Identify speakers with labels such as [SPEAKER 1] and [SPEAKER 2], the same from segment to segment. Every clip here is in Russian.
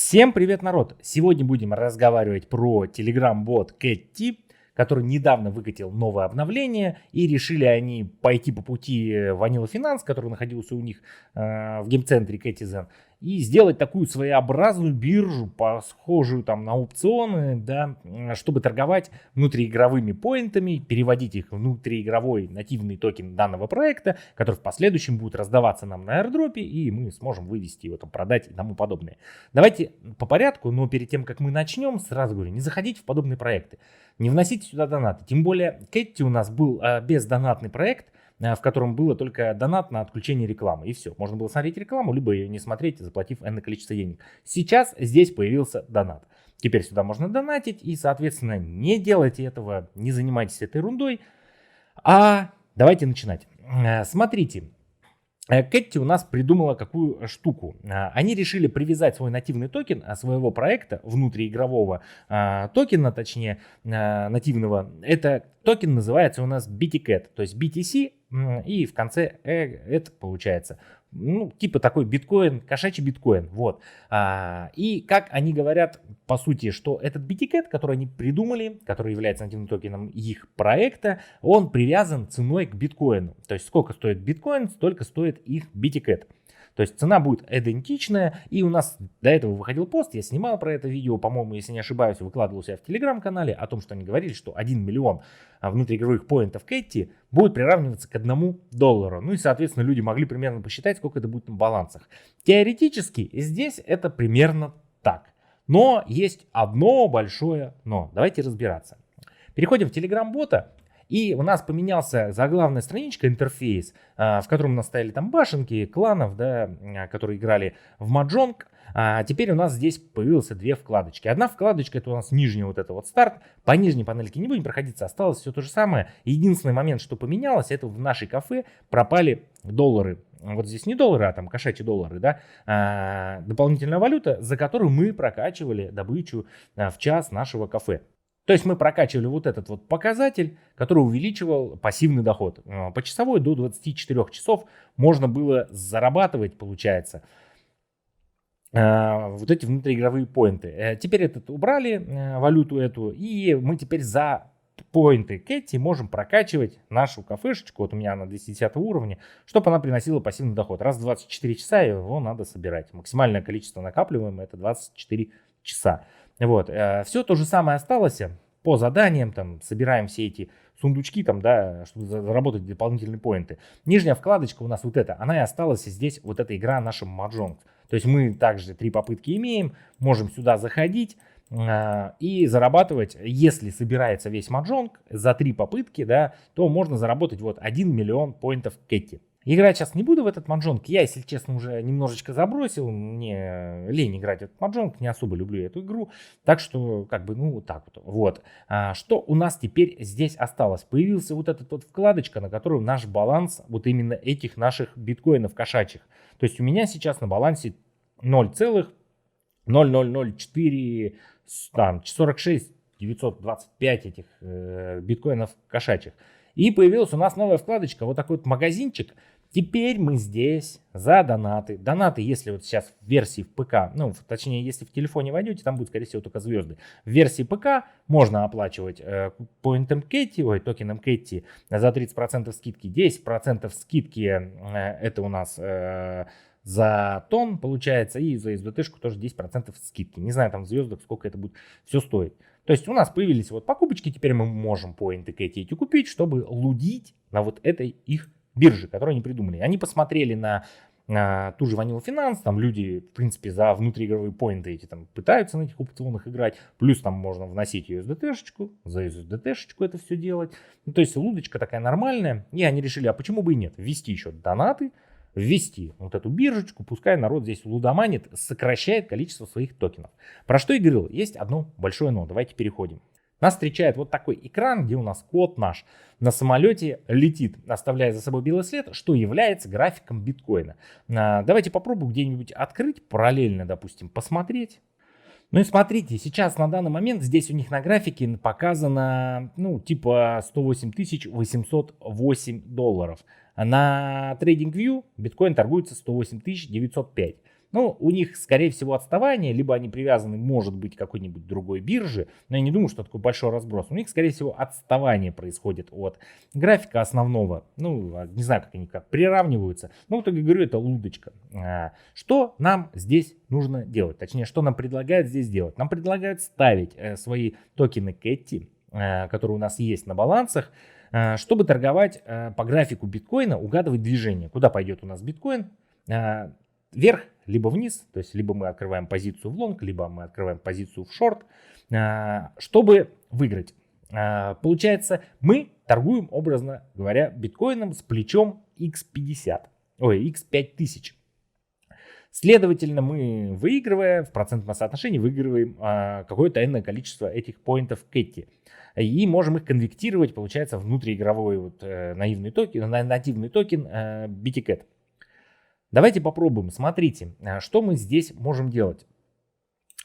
[SPEAKER 1] Всем привет, народ! Сегодня будем разговаривать про Telegram-бот Ketty, который недавно выкатил новое обновление, и решили они пойти по пути Vanilla Finance, который находился у них в геймцентре Ketizen, и сделать такую своеобразную биржу, похожую там на аукционы, да, чтобы торговать внутриигровыми поинтами, переводить их в внутриигровой нативный токен данного проекта, который в последующем будет раздаваться нам на airdrop, и мы сможем вывести его, там, продать и тому подобное. Давайте по порядку, но перед тем, как мы начнем, сразу говорю, не заходите в подобные проекты, не вносите сюда донаты. Тем более Ketty у нас был бездонатный проект, в котором было только донат на отключение рекламы. И все. Можно было смотреть рекламу, либо ее не смотреть, заплатив энное количество денег. Сейчас здесь появился донат. Теперь сюда можно донатить, и, соответственно, не делайте этого, не занимайтесь этой ерундой. А давайте начинать. Смотрите. Ketty у нас придумала какую штуку. Они решили привязать свой нативный токен своего проекта, внутриигрового токена, точнее, нативного. Это токен называется у нас BTCat, то есть BTC, и в конце это получается. Ну, типа такой биткоин, кошачий биткоин, вот. И как они говорят, по сути, что этот BTCat, который они придумали, который является нативным токеном их проекта, он привязан ценой к биткоину. То есть сколько стоит биткоин, столько стоит их BTCat. То есть цена будет идентичная, и у нас до этого выходил пост, я снимал про это видео, по-моему, если не ошибаюсь, выкладывал у себя в телеграм-канале о том, что они говорили, что 1 миллион внутриигровых поинтов Ketty будет приравниваться к $1. Ну и, соответственно, люди могли примерно посчитать, сколько это будет на балансах. Теоретически здесь это примерно так. Но есть одно большое но. Давайте разбираться. Переходим в телеграм-бота. И у нас поменялся заглавная страничка, интерфейс, в котором у нас стояли там башенки, кланов, да, которые играли в маджонг. А теперь у нас здесь появилось две вкладочки. Одна вкладочка — это у нас нижний вот это вот старт. По нижней панельке не будем проходиться, осталось все то же самое. Единственный момент, что поменялось, это в нашей кафе пропали доллары. Вот здесь не доллары, а там кошачьи доллары, да, дополнительная валюта, за которую мы прокачивали добычу в час нашего кафе. То есть мы прокачивали вот этот вот показатель, который увеличивал пассивный доход. Почасовой до 24 часов можно было зарабатывать, получается, вот эти внутриигровые поинты. Теперь этот убрали, валюту эту, и мы теперь за поинты Ketty можем прокачивать нашу кафешечку, вот у меня она 210 уровня, чтобы она приносила пассивный доход. Раз в 24 часа его надо собирать. Максимальное количество накапливаемое — это 24 часа. Вот, все то же самое осталось по заданиям, там, собираем все эти сундучки, там, да, чтобы заработать дополнительные поинты. Нижняя вкладочка у нас вот эта, она и осталась здесь, вот эта игра наша Mahjong. То есть мы также 3 попытки имеем, можем сюда заходить и зарабатывать, если собирается весь Mahjong за 3 попытки, да, то можно заработать вот 1 миллион поинтов Ketty. Играть сейчас не буду в этот маджонг. Я, если честно, уже немножечко забросил. Мне лень играть в этот маджонг. Не особо люблю эту игру. Так что, как бы, ну, вот так вот. Вот. Что у нас теперь здесь осталось? Появился вот этот вот вкладочка, на которую наш баланс вот именно этих наших биткоинов кошачьих. То есть у меня сейчас на балансе 0,0004, там, 46 925 этих биткоинов кошачьих. И появилась у нас новая вкладочка, вот такой вот магазинчик. Теперь мы здесь за донаты. Донаты, если вот сейчас в версии в ПК, ну, точнее, если в телефоне войдете, там будут, скорее всего, только звезды. В версии ПК можно оплачивать поинтом Ketty, ой, токеном Ketty за 30% скидки. 10% скидки это у нас за тон получается, и за SDT-шку тоже 10% скидки. Не знаю, там в звездах сколько это будет все стоить. То есть у нас появились вот покупочки, теперь мы можем поинты Ketty эти купить, чтобы лудить на вот этой их бирже, которую они придумали. Они посмотрели на ту же Vanilla Finance, там люди, в принципе, за внутриигровые поинты эти там пытаются на этих опционах играть, плюс там можно вносить USDT-шечку, за USDT-шечку это все делать. Ну, то есть лудочка такая нормальная, и они решили, а почему бы и нет, ввести еще донаты, ввести вот эту биржечку, пускай народ здесь лудоманит, сокращает количество своих токенов. Про что я говорил, есть одно большое но, давайте переходим. Нас встречает вот такой экран, где у нас код наш на самолете летит, оставляя за собой белый след, что является графиком биткоина. Давайте попробуем где-нибудь открыть, параллельно, допустим, посмотреть. Ну и смотрите, сейчас на данный момент здесь у них на графике показано, ну, типа 108 808 долларов. На TradingView биткоин торгуется 108 905. Ну, у них, скорее всего, отставание, либо они привязаны, может быть, к какой-нибудь другой бирже, но я не думаю, что такой большой разброс. У них, скорее всего, отставание происходит от графика основного. Ну, не знаю, как они как приравниваются. Но в итоге, говорю, это удочка. Что нам здесь нужно делать? Точнее, что нам предлагают здесь делать? Нам предлагают ставить свои токены Кетти, которые у нас есть на балансах, чтобы торговать по графику биткоина, угадывать движение. Куда пойдет у нас биткоин? Вверх, либо вниз, то есть либо мы открываем позицию в лонг, либо мы открываем позицию в шорт, чтобы выиграть. Получается, мы торгуем, образно говоря, биткоином с плечом x50, x5000. Следовательно, мы, выигрывая в процентном соотношении, выигрываем какое-то энное количество этих поинтов Кетти. И можем их конвертировать, получается, внутриигровой нативный токен BTCat. Давайте попробуем. Смотрите, что мы здесь можем делать.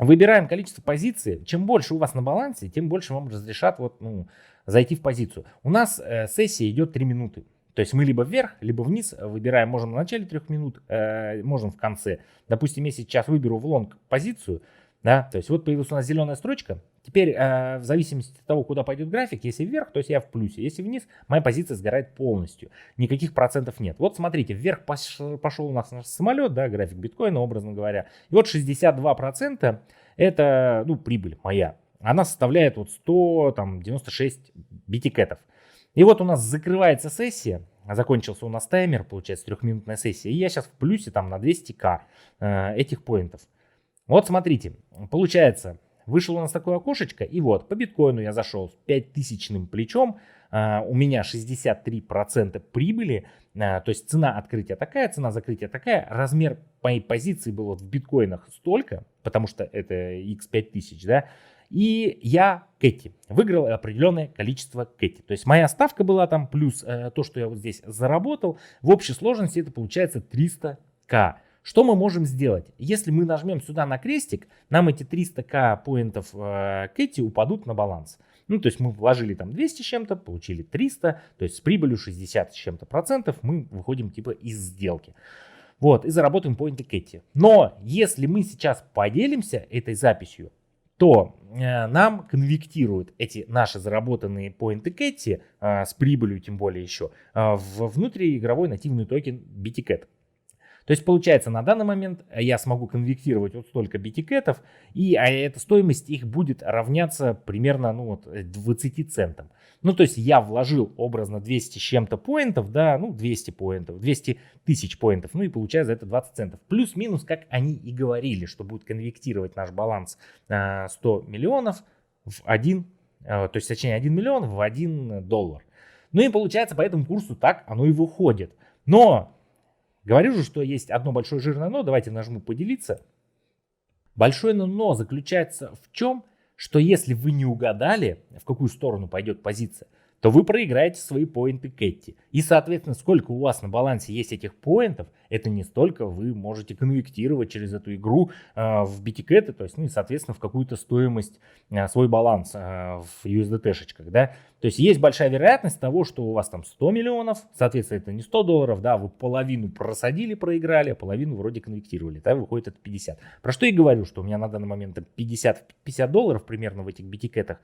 [SPEAKER 1] Выбираем количество позиций. Чем больше у вас на балансе, тем больше вам разрешат зайти в позицию. У нас сессия идет 3 минуты. То есть мы либо вверх, либо вниз выбираем. Можем в начале 3 минут, можем в конце. Допустим, я сейчас выберу в лонг позицию. Да, то есть вот появилась у нас зеленая строчка. Теперь в зависимости от того, куда пойдет график, если вверх, то есть я в плюсе. Если вниз, моя позиция сгорает полностью. Никаких процентов нет. Вот смотрите, вверх пошел у нас наш самолет, да, график биткоина, образно говоря. И вот 62% это прибыль моя. Она составляет 196 BTCat'ов. И вот у нас закрывается сессия. Закончился у нас таймер, получается, 3-минутная сессия. И я сейчас в плюсе на 200к этих поинтов. Вот смотрите, получается, вышло у нас такое окошечко, и вот по биткоину я зашел с 5000-ным плечом, у меня 63% прибыли, то есть цена открытия такая, цена закрытия такая, размер моей позиции был в биткоинах столько, потому что это x5000, да, и я Кетти выиграл определенное количество Кетти. То есть моя ставка была там плюс то, что я вот здесь заработал, в общей сложности это получается 300к. Что мы можем сделать? Если мы нажмем сюда на крестик, нам эти 300к поинтов Кетти упадут на баланс. Ну, то есть мы вложили там 200 с чем-то, получили 300, то есть с прибылью 60 с чем-то процентов мы выходим типа из сделки. Вот, и заработаем поинты Кетти. Но если мы сейчас поделимся этой записью, то нам конвертируют эти наши заработанные поинты Кетти с прибылью, тем более еще, в внутриигровой нативный токен BTCat. То есть получается, на данный момент я смогу конвертировать вот столько BTCat'ов, и эта стоимость их будет равняться примерно 20 центам. Ну, то есть я вложил образно 200 с чем-то поинтов, да, 200 поинтов, 200 тысяч поинтов, ну и получаю за это 20 центов. Плюс-минус, как они и говорили, что будет конвертировать наш баланс 100 миллионов в 1, то есть точнее 1 миллион в 1 доллар. Ну и получается, по этому курсу так оно и выходит. Но говорю же, что есть одно большое жирное но. Давайте нажму поделиться. Большое но заключается в чем? Что если вы не угадали, в какую сторону пойдет позиция, то вы проиграете свои поинты Кетти. И, соответственно, сколько у вас на балансе есть этих поинтов, это не столько вы можете конвертировать через эту игру в BTCat, то есть, и, соответственно, в какую-то стоимость свой баланс в USDT-шечках, да. То есть есть большая вероятность того, что у вас там 100 миллионов, соответственно, это не 100 долларов, да, вы половину просадили, проиграли, а половину вроде конвертировали, да, выходит это 50. Про что и говорю, что у меня на данный момент 50 долларов примерно в этих BTCat'ах,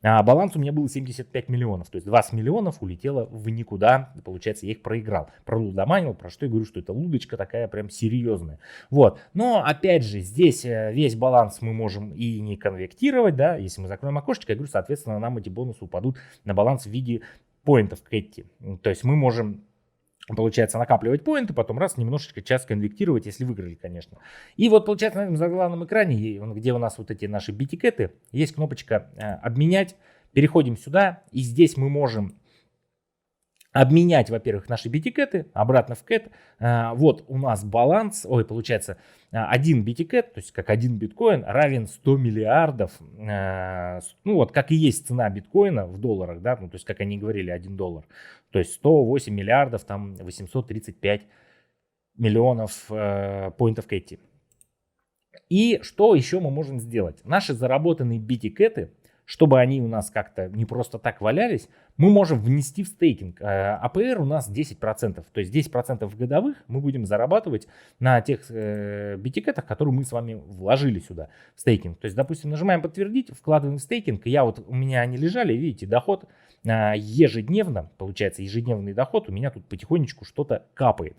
[SPEAKER 1] а баланс у меня был 75 миллионов, то есть 20 миллионов улетело в никуда, получается, я их проиграл, пролудоманил, про что я говорю, что это удочка такая прям серьезная. Вот, но опять же, здесь весь баланс мы можем и не конвертировать, да, если мы закроем окошечко, я говорю, соответственно, нам эти бонусы упадут на баланс в виде поинтов Кетти. То есть мы можем, получается, накапливать поинты, потом раз немножечко час конвертировать, если выиграли, конечно. И вот получается на этом заглавном экране, где у нас вот эти наши BTCat'ы, есть кнопочка обменять. Переходим сюда, и здесь мы можем обменять, во-первых, наши BTCat'ы обратно в CAT. Вот у нас баланс, получается, 1 BTCat, то есть как 1 биткоин, равен 100 миллиардов. Вот как и есть цена биткоина в долларах, да, то есть как они говорили, 1 доллар. То есть 108 миллиардов, там 835 миллионов поинтов Кетти. И что еще мы можем сделать? Наши заработанные BTCat'ы, чтобы они у нас как-то не просто так валялись, мы можем внести в стейкинг. АПР у нас 10%, то есть 10% годовых мы будем зарабатывать на тех битикетах, которые мы с вами вложили сюда в стейкинг. То есть, допустим, нажимаем подтвердить, вкладываем в стейкинг, и у меня они лежали, видите, доход ежедневно, получается ежедневный доход, у меня тут потихонечку что-то капает.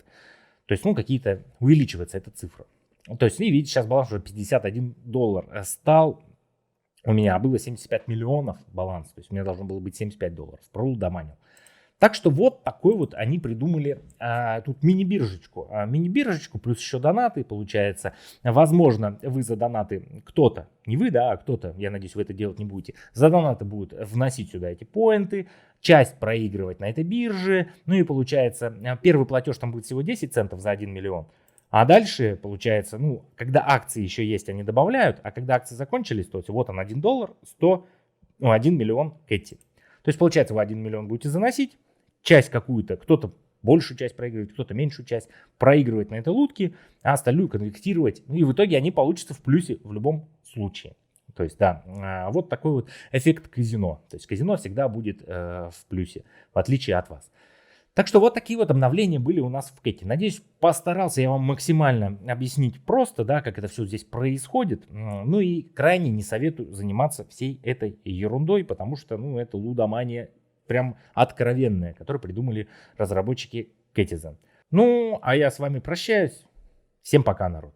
[SPEAKER 1] То есть, какие-то увеличивается эта цифра. То есть, видите, сейчас баланс уже $51 стал. У меня было 75 миллионов баланс, то есть у меня должно было быть $75. Продаманил. Так что вот такой вот они придумали тут мини-биржечку. Мини-биржечку плюс еще донаты, получается. Возможно, вы за донаты, кто-то, не вы, да, а кто-то, я надеюсь, вы это делать не будете, за донаты будут вносить сюда эти поинты, часть проигрывать на этой бирже. Ну и получается, первый платеж там будет всего 10 центов за 1 миллион. А дальше, получается, когда акции еще есть, они добавляют, а когда акции закончились, то есть вот он $1, 1 миллион кэти. То есть, получается, вы 1 миллион будете заносить, часть какую-то, кто-то большую часть проигрывает, кто-то меньшую часть проигрывает на этой лутке, а остальную конвертировать. И в итоге они получатся в плюсе в любом случае. То есть, да, вот такой вот эффект казино. То есть, казино всегда будет в плюсе, в отличие от вас. Так что вот такие вот обновления были у нас в Кэти. Надеюсь, постарался я вам максимально объяснить просто, да, как это все здесь происходит. Ну и крайне не советую заниматься всей этой ерундой, потому что, это лудомания прям откровенная, которую придумали разработчики Кэтизен. А я с вами прощаюсь. Всем пока, народ.